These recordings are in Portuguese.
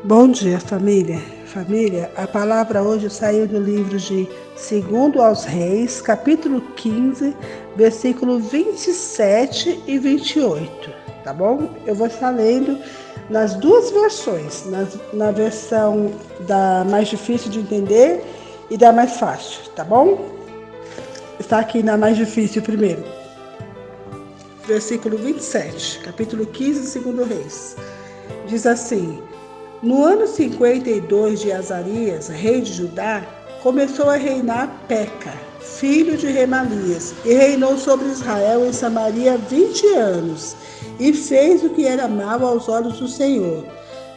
Bom dia, família. Família, a palavra hoje saiu do livro de 2 aos Reis, capítulo 15, versículo 27 e 28, tá bom? Eu vou estar lendo nas duas versões, na versão da mais difícil de entender e da mais fácil, tá bom? Está aqui na mais difícil primeiro. Versículo 27, capítulo 15, 2 Reis. Diz assim: no ano 52 de Azarias, rei de Judá, começou a reinar Peca, filho de Remalias, e reinou sobre Israel em Samaria 20 anos, e fez o que era mal aos olhos do Senhor.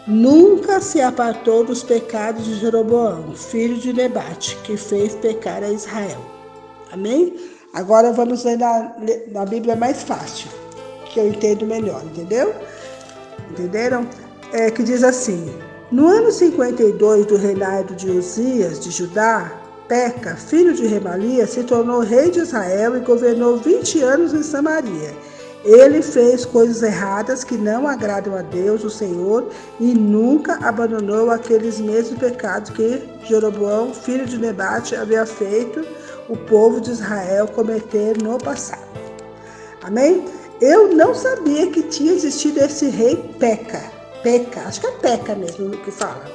Nunca se apartou dos pecados de Jeroboão, filho de Nebate, que fez pecar a Israel. Amém? Agora vamos ler na Bíblia mais fácil, que eu entendo melhor, entendeu? Entenderam? Que diz assim: no ano 52 do reinado de Uzias de Judá, Peca, filho de Remalias, se tornou rei de Israel e governou 20 anos em Samaria. Ele fez coisas erradas que não agradam a Deus, o Senhor, e nunca abandonou aqueles mesmos pecados que Jeroboão, filho de Nebate, havia feito o povo de Israel cometer no passado. Amém? Eu não sabia que tinha existido esse rei Peca, acho que é Peca mesmo que fala.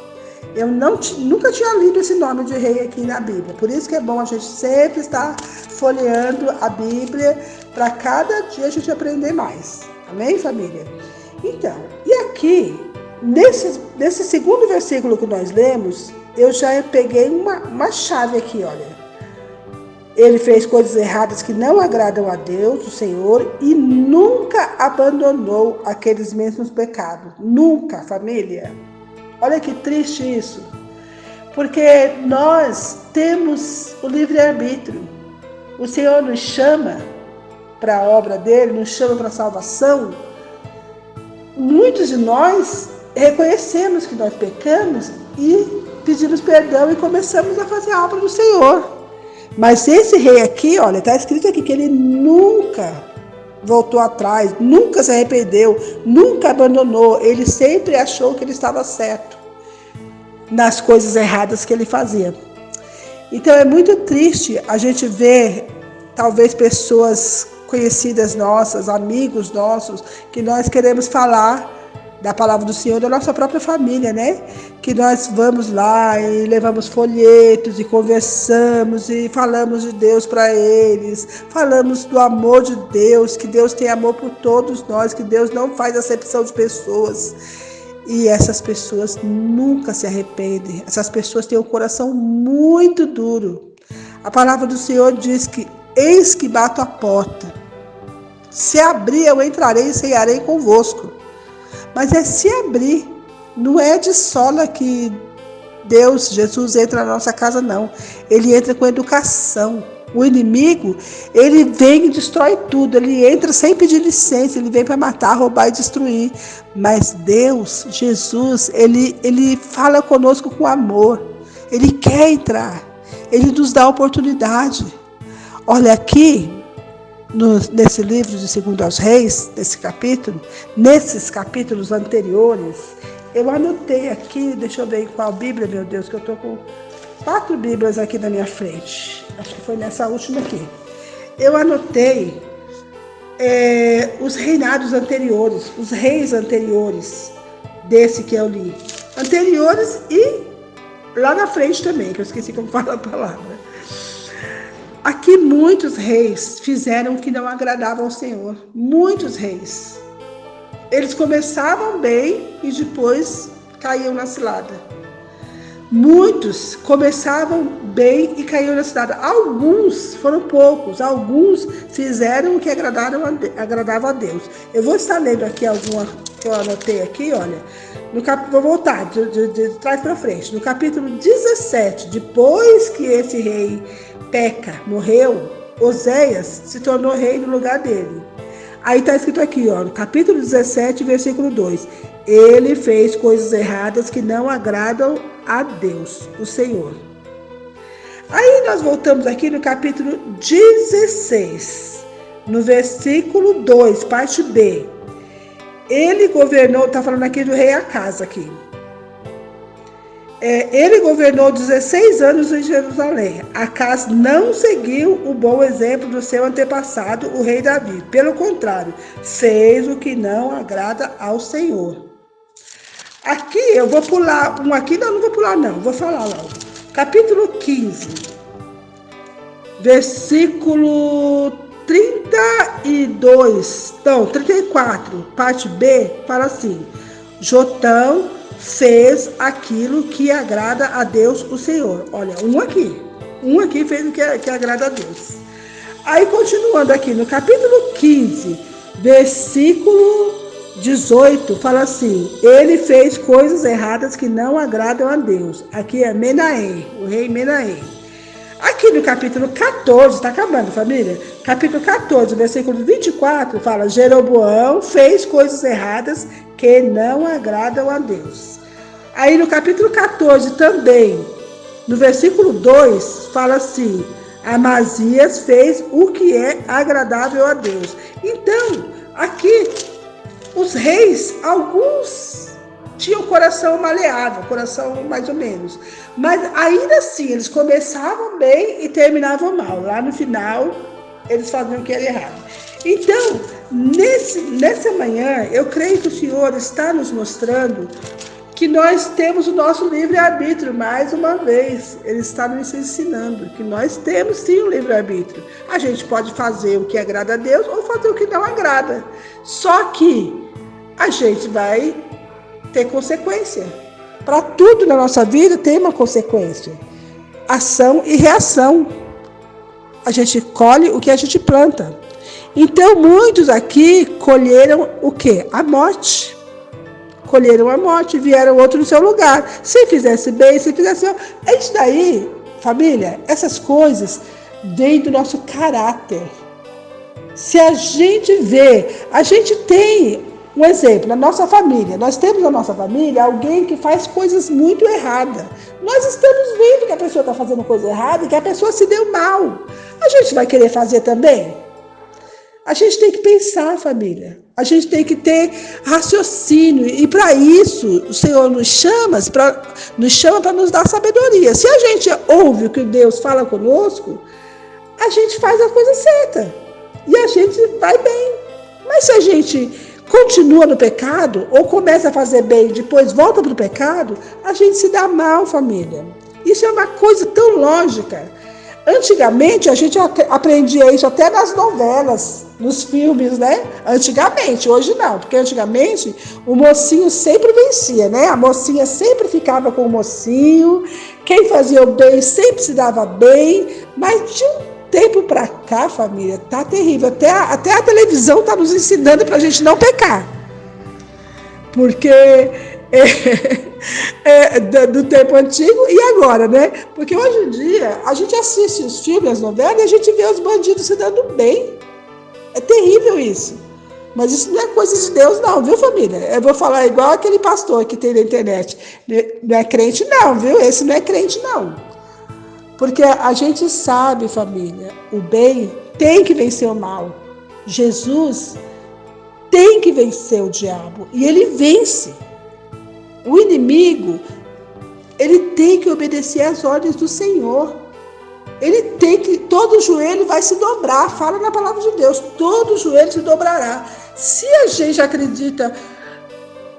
Eu nunca tinha lido esse nome de rei aqui na Bíblia. Por isso que é bom a gente sempre estar folheando a Bíblia, para cada dia a gente aprender mais. Amém, família? Então, e aqui, nesse segundo versículo que nós lemos, eu já peguei uma chave aqui, olha. Ele fez coisas erradas que não agradam a Deus, o Senhor, e nunca abandonou aqueles mesmos pecados. Nunca, família. Olha que triste isso. Porque nós temos o livre-arbítrio. O Senhor nos chama para a obra dele, nos chama para a salvação. Muitos de nós reconhecemos que nós pecamos e pedimos perdão e começamos a fazer a obra do Senhor. Mas esse rei aqui, olha, está escrito aqui que ele nunca voltou atrás, nunca se arrependeu, nunca abandonou. Ele sempre achou que ele estava certo nas coisas erradas que ele fazia. Então é muito triste a gente ver, talvez, pessoas conhecidas nossas, amigos nossos, que nós queremos falar da palavra do Senhor, da nossa própria família, né? Que nós vamos lá e levamos folhetos e conversamos e falamos de Deus para eles, falamos do amor de Deus, que Deus tem amor por todos nós, que Deus não faz acepção de pessoas. E essas pessoas nunca se arrependem, essas pessoas têm um coração muito duro. A palavra do Senhor diz que eis que bato a porta, se abrir eu entrarei e cearei convosco. Mas é se abrir, não é de sola que Deus, Jesus entra na nossa casa, não. Ele entra com educação. O inimigo, ele vem e destrói tudo, ele entra sem pedir licença, ele vem para matar, roubar e destruir. Mas Deus, Jesus, ele fala conosco com amor, ele quer entrar, ele nos dá oportunidade. Olha aqui, nesse livro de 2 aos Reis, nesses capítulos anteriores, eu anotei aqui, deixa eu ver em qual Bíblia, meu Deus, que eu estou com 4 Bíblias aqui na minha frente, acho que foi nessa última aqui. Eu anotei os reinados anteriores, os reis anteriores desse que eu li, anteriores e lá na frente também, que eu esqueci como fala a palavra. Aqui muitos reis fizeram o que não agradava ao Senhor. Muitos reis. Eles começavam bem e depois caíam na cilada. Muitos começavam bem e caíram na cilada. Alguns, foram poucos, alguns fizeram o que agradava a Deus. Eu vou estar lendo aqui alguma que eu anotei aqui, olha. Vou voltar de trás para frente. No capítulo 17, depois que esse rei Peca morreu, Oséias se tornou rei no lugar dele. Aí está escrito aqui, ó, no capítulo 17, versículo 2. Ele fez coisas erradas que não agradam a Deus, o Senhor. Aí nós voltamos aqui no capítulo 16, no versículo 2, parte B. Ele governou, está falando aqui do rei Acas aqui. Ele governou 16 anos em Jerusalém. Acas não seguiu o bom exemplo do seu antepassado, o rei Davi. Pelo contrário, fez o que não agrada ao Senhor. Aqui eu vou pular um aqui, não vou pular não, vou falar logo. Capítulo 15, versículo 34, parte B, fala assim: Jotão fez aquilo que agrada a Deus, o Senhor. Olha, um aqui fez o que agrada a Deus. Aí, continuando aqui, no capítulo 15, versículo 18, fala assim: ele fez coisas erradas que não agradam a Deus. Aqui é Menahem, o rei Menahem. Aqui no capítulo 14, está acabando, família? Capítulo 14, versículo 24, fala: Jeroboão fez coisas erradas que não agradam a Deus. Aí no capítulo 14 também, no versículo 2, fala assim: Amazias fez o que é agradável a Deus. Então, aqui, os reis, alguns tinham coração maleável, coração mais ou menos. Mas ainda assim, eles começavam bem e terminavam mal. Lá no final, eles faziam o que era errado. Então, nessa manhã, eu creio que o Senhor está nos mostrando que nós temos o nosso livre-arbítrio, mais uma vez. Ele está nos ensinando que nós temos sim o livre-arbítrio. A gente pode fazer o que agrada a Deus ou fazer o que não agrada. Só que a gente vai ter consequência. Para tudo na nossa vida tem uma consequência. Ação e reação. A gente colhe o que a gente planta. Então, muitos aqui colheram o quê? A morte. Colheram a morte, vieram outro no seu lugar. Se fizesse bem, se fizesse mal. É isso daí, família, essas coisas vêm do nosso caráter. Se a gente vê, a gente tem um exemplo, na nossa família. Nós temos na nossa família alguém que faz coisas muito erradas. Nós estamos vendo que a pessoa está fazendo coisa errada e que a pessoa se deu mal. A gente vai querer fazer também? A gente tem que pensar, família. A gente tem que ter raciocínio. E para isso, o Senhor nos chama para nos dar sabedoria. Se a gente ouve o que Deus fala conosco, a gente faz a coisa certa. E a gente vai bem. Mas se a gente continua no pecado, ou começa a fazer bem e depois volta para o pecado, a gente se dá mal, família. Isso é uma coisa tão lógica. Antigamente, a gente aprendia isso até nas novelas, nos filmes, né? Antigamente, hoje não, porque antigamente o mocinho sempre vencia, né? A mocinha sempre ficava com o mocinho, quem fazia o bem sempre se dava bem, mas de um tempo pra cá, família, tá terrível. Até a televisão tá nos ensinando pra gente não pecar. Porque do tempo antigo e agora, né? Porque hoje em dia a gente assiste os filmes, as novelas, e a gente vê os bandidos se dando bem. É terrível isso. Mas isso não é coisa de Deus não, viu, família? Eu vou falar igual aquele pastor que tem na internet. Não é crente não, viu? Esse não é crente não. Porque a gente sabe, família, o bem tem que vencer o mal. Jesus tem que vencer o diabo. E ele vence. O inimigo, ele tem que obedecer às ordens do Senhor. Ele tem que, todo joelho vai se dobrar, fala na palavra de Deus, todo joelho se dobrará. Se a gente acredita,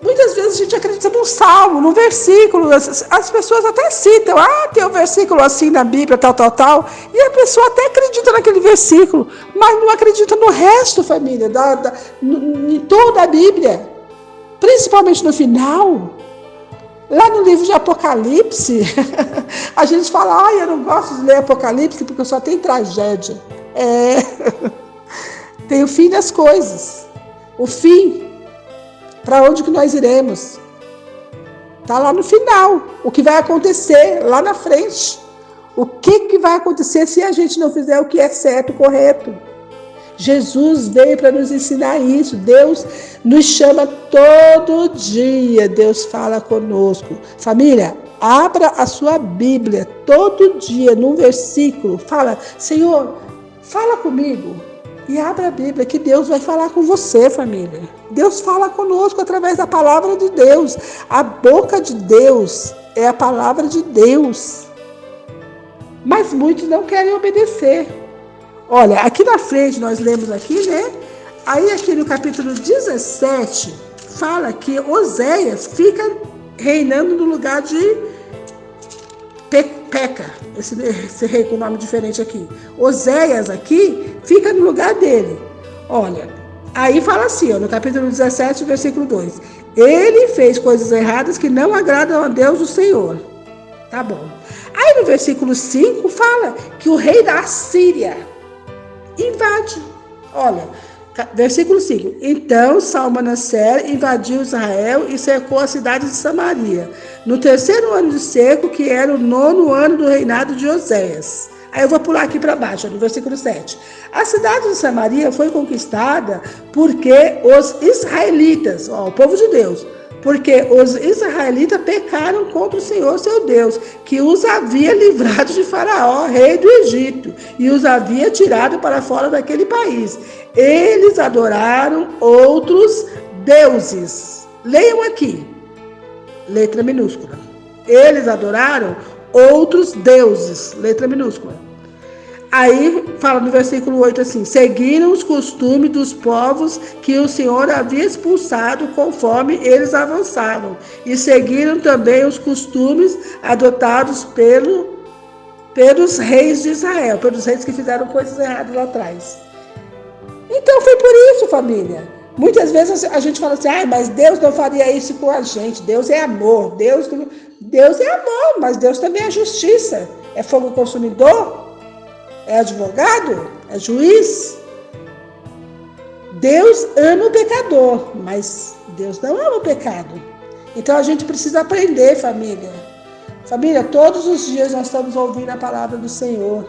muitas vezes a gente acredita num salmo, num versículo, as pessoas até citam, tem um versículo assim na Bíblia, tal, e a pessoa até acredita naquele versículo, mas não acredita no resto, família, em toda a Bíblia, principalmente no final. Lá no livro de Apocalipse, a gente fala, eu não gosto de ler Apocalipse porque só tem tragédia. Tem o fim das coisas. O fim, para onde que nós iremos? Está lá no final. O que vai acontecer lá na frente. O que vai acontecer se a gente não fizer o que é certo, correto? Jesus veio para nos ensinar isso. Deus nos chama todo dia. Deus fala conosco. Família, abra a sua Bíblia todo dia, num versículo. Fala, Senhor, fala comigo. e abra a Bíblia, que Deus vai falar com você, família. Deus fala conosco através da palavra de Deus. A boca de Deus é a palavra de Deus. Mas muitos não querem obedecer. Olha, aqui na frente, nós lemos aqui, né? Aí aqui no capítulo 17, fala que Oséias fica reinando no lugar de Peca, esse rei com nome diferente aqui. Oséias aqui fica no lugar dele. Olha, aí fala assim, ó, no capítulo 17, versículo 2. Ele fez coisas erradas que não agradam a Deus o Senhor. Tá bom. Aí no versículo 5 fala que o rei da Assíria invade. Olha, versículo 5. Então Salmanaser invadiu Israel e cercou a cidade de Samaria, no 3º ano de seco, que era o 9º ano do reinado de Oséias. Aí eu vou pular aqui para baixo, no versículo 7. A cidade de Samaria foi conquistada porque os israelitas, o povo de Deus, porque os israelitas pecaram contra o Senhor, seu Deus, que os havia livrado de Faraó, rei do Egito, e os havia tirado para fora daquele país. Eles adoraram outros deuses. Leiam aqui, letra minúscula. Eles adoraram outros deuses, letra minúscula. Aí fala no versículo 8 assim: seguiram os costumes dos povos que o Senhor havia expulsado conforme eles avançavam, e seguiram também os costumes adotados pelos reis de Israel, pelos reis que fizeram coisas erradas lá atrás. Então foi por isso, família. Muitas vezes a gente fala assim, mas Deus não faria isso com a gente. Deus é amor. Deus é amor, mas Deus também é justiça. É fogo consumidor? É advogado? É juiz? Deus ama o pecador, mas Deus não ama o pecado. Então a gente precisa aprender, família. Família, todos os dias nós estamos ouvindo a palavra do Senhor.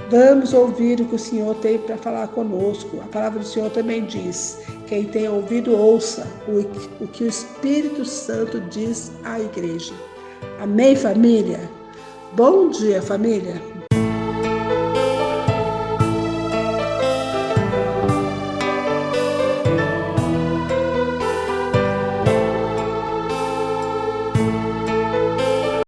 Vamos ouvir o que o Senhor tem para falar conosco. A palavra do Senhor também diz: quem tem ouvido, ouça o que o Espírito Santo diz à igreja. Amém, família? Bom dia, família.